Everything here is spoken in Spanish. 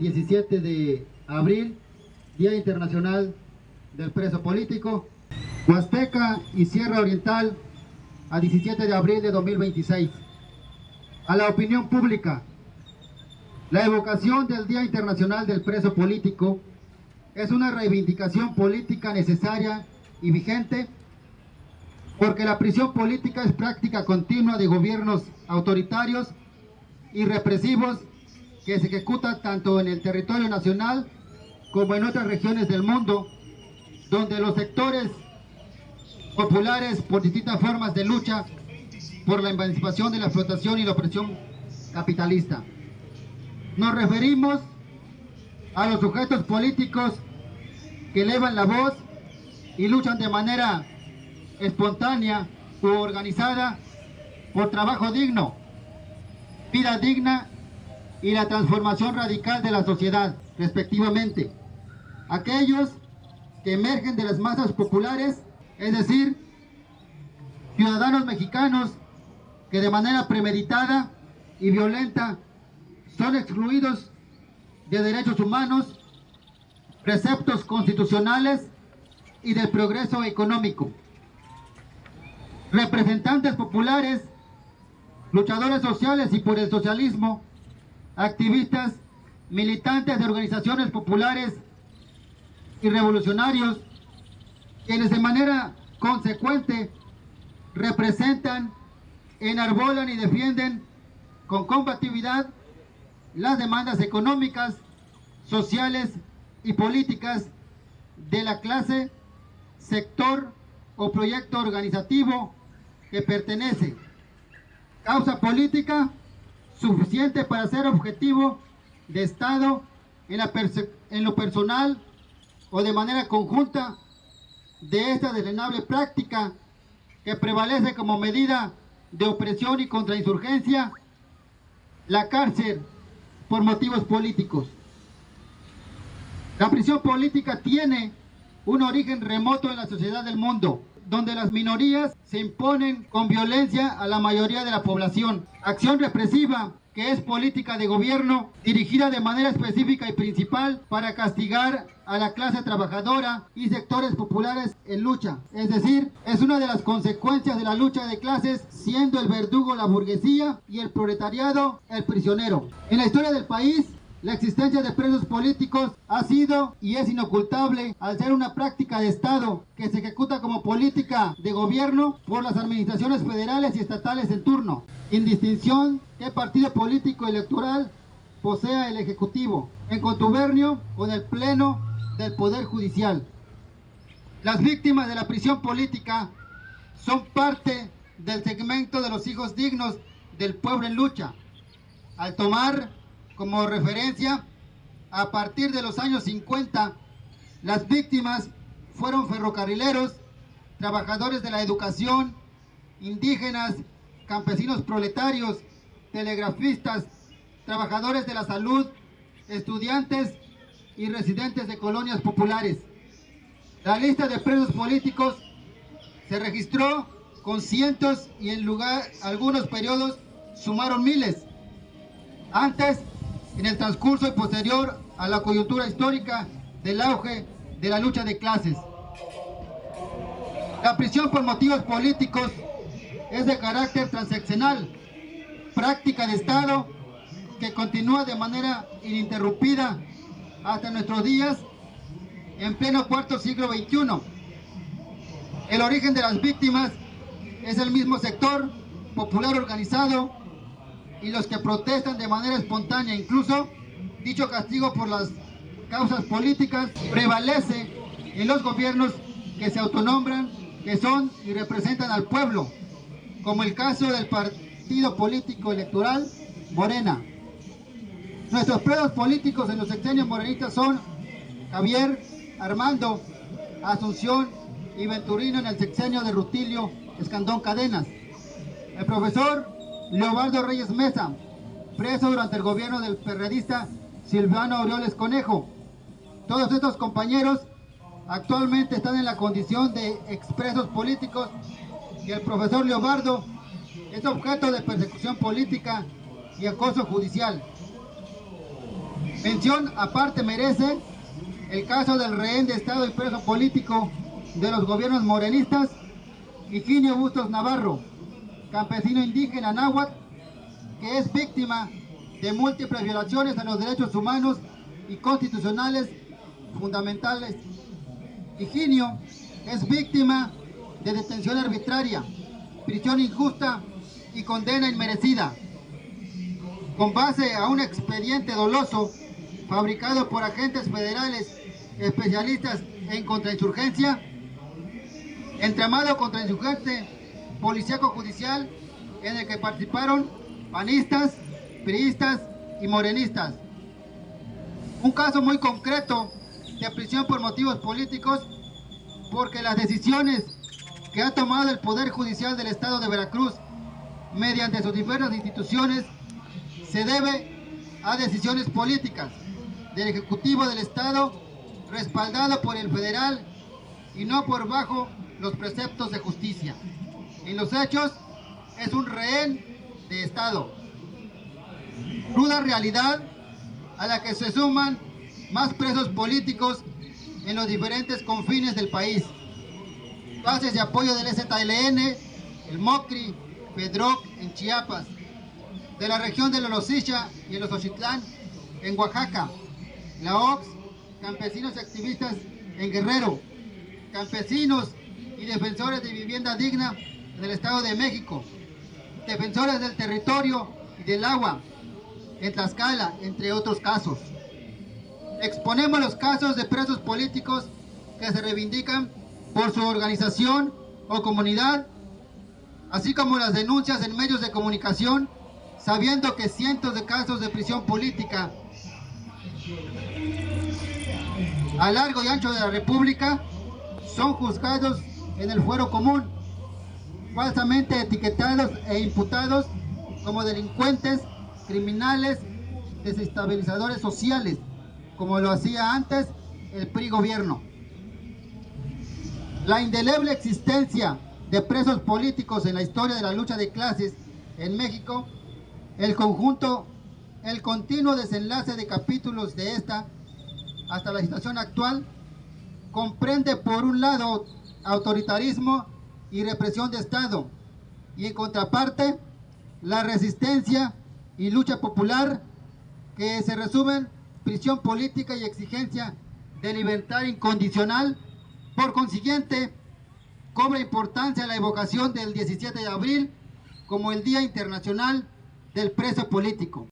17 de abril, Día Internacional del Preso Político. Huasteca y Sierra Oriental, a 17 de abril de 2026. A la opinión pública, la evocación del Día Internacional del Preso Político es una reivindicación política necesaria y vigente, porque la prisión política es práctica continua de gobiernos autoritarios y represivos que se ejecuta tanto en el territorio nacional como en otras regiones del mundo, donde los sectores populares, por distintas formas de lucha por la emancipación de la explotación y la opresión capitalista. Nos referimos a los sujetos políticos que elevan la voz y luchan de manera espontánea u organizada por trabajo digno, vida digna y la transformación radical de la sociedad, respectivamente. Aquellos que emergen de las masas populares, es decir, ciudadanos mexicanos que de manera premeditada y violenta son excluidos de derechos humanos, preceptos constitucionales y del progreso económico. Representantes populares, luchadores sociales y por el socialismo, activistas, militantes de organizaciones populares y revolucionarios, quienes de manera consecuente representan, enarbolan y defienden con combatividad las demandas económicas, sociales y políticas de la clase, sector o proyecto organizativo que pertenece. Causa política suficiente para ser objetivo de Estado en lo personal o de manera conjunta de esta deslenable práctica que prevalece como medida de opresión y contrainsurgencia, la cárcel por motivos políticos. La prisión política tiene un origen remoto en la sociedad del mundo, donde las minorías se imponen con violencia a la mayoría de la población. Acción represiva que es política de gobierno dirigida de manera específica y principal para castigar a la clase trabajadora y sectores populares en lucha. Es decir, es una de las consecuencias de la lucha de clases, siendo el verdugo la burguesía y el proletariado el prisionero. En la historia del país, la existencia de presos políticos ha sido y es inocultable al ser una práctica de Estado que se ejecuta como política de gobierno por las administraciones federales y estatales en turno, sin distinción qué partido político electoral posea el Ejecutivo, en contubernio con el Pleno del Poder Judicial. Las víctimas de la prisión política son parte del segmento de los hijos dignos del pueblo en lucha, al tomar como referencia, a partir de los años 50, las víctimas fueron ferrocarrileros, trabajadores de la educación, indígenas, campesinos proletarios, telegrafistas, trabajadores de la salud, estudiantes y residentes de colonias populares. La lista de presos políticos se registró con cientos y en algunos periodos sumaron miles. Antes, en el transcurso y posterior a la coyuntura histórica del auge de la lucha de clases. La prisión por motivos políticos es de carácter transeccional, práctica de Estado que continúa de manera ininterrumpida hasta nuestros días en pleno cuarto siglo XXI. El origen de las víctimas es el mismo sector popular organizado y los que protestan de manera espontánea. Incluso dicho castigo por las causas políticas prevalece en los gobiernos que se autonombran, que son y representan al pueblo, como el caso del partido político electoral Morena. Nuestros presos políticos en los sexenios morenistas son Javier, Armando, Asunción y Venturino en el sexenio de Rutilio Escandón Cadenas. El profesor Leobardo Reyes Mesa, preso durante el gobierno del perredista Silvano Aureoles Conejo. Todos estos compañeros actualmente están en la condición de expresos políticos y el profesor Leobardo es objeto de persecución política y acoso judicial. Mención aparte merece el caso del rehén de Estado y preso político de los gobiernos morenistas, Higinio Bustos Navarro, campesino indígena náhuatl, que es víctima de múltiples violaciones a los derechos humanos y constitucionales fundamentales. Higinio es víctima de detención arbitraria, prisión injusta y condena inmerecida, con base a un expediente doloso fabricado por agentes federales especialistas en contrainsurgencia, entramado contrainsurgente policíaco judicial en el que participaron panistas, priistas y morenistas. Un caso muy concreto de prisión por motivos políticos, porque las decisiones que ha tomado el Poder Judicial del Estado de Veracruz mediante sus diversas instituciones se debe a decisiones políticas del Ejecutivo del Estado, respaldado por el federal y no por bajo los preceptos de justicia. En los hechos es un rehén de Estado. Cruda realidad a la que se suman más presos políticos en los diferentes confines del país. Bases de apoyo del ZLN, el MOCRI, FEDROC en Chiapas, de la región de Lolosicha y el Osochitlán en Oaxaca, la OXX, campesinos y activistas en Guerrero, campesinos y defensores de vivienda digna en el Estado de México, defensores del territorio y del agua en Tlaxcala, entre otros casos. Exponemos los casos de presos políticos que se reivindican por su organización o comunidad, así como las denuncias en medios de comunicación, sabiendo que cientos de casos de prisión política a largo y ancho de la República son juzgados en el fuero común, falsamente etiquetados e imputados como delincuentes, criminales, desestabilizadores sociales, como lo hacía antes el PRI gobierno. La indeleble existencia de presos políticos en la historia de la lucha de clases en México, el continuo desenlace de capítulos de esta hasta la situación actual, comprende por un lado autoritarismo y represión de Estado, y en contraparte la resistencia y lucha popular, que se resumen prisión política y exigencia de libertad incondicional. Por consiguiente, cobra importancia la evocación del 17 de abril como el Día Internacional del Preso Político.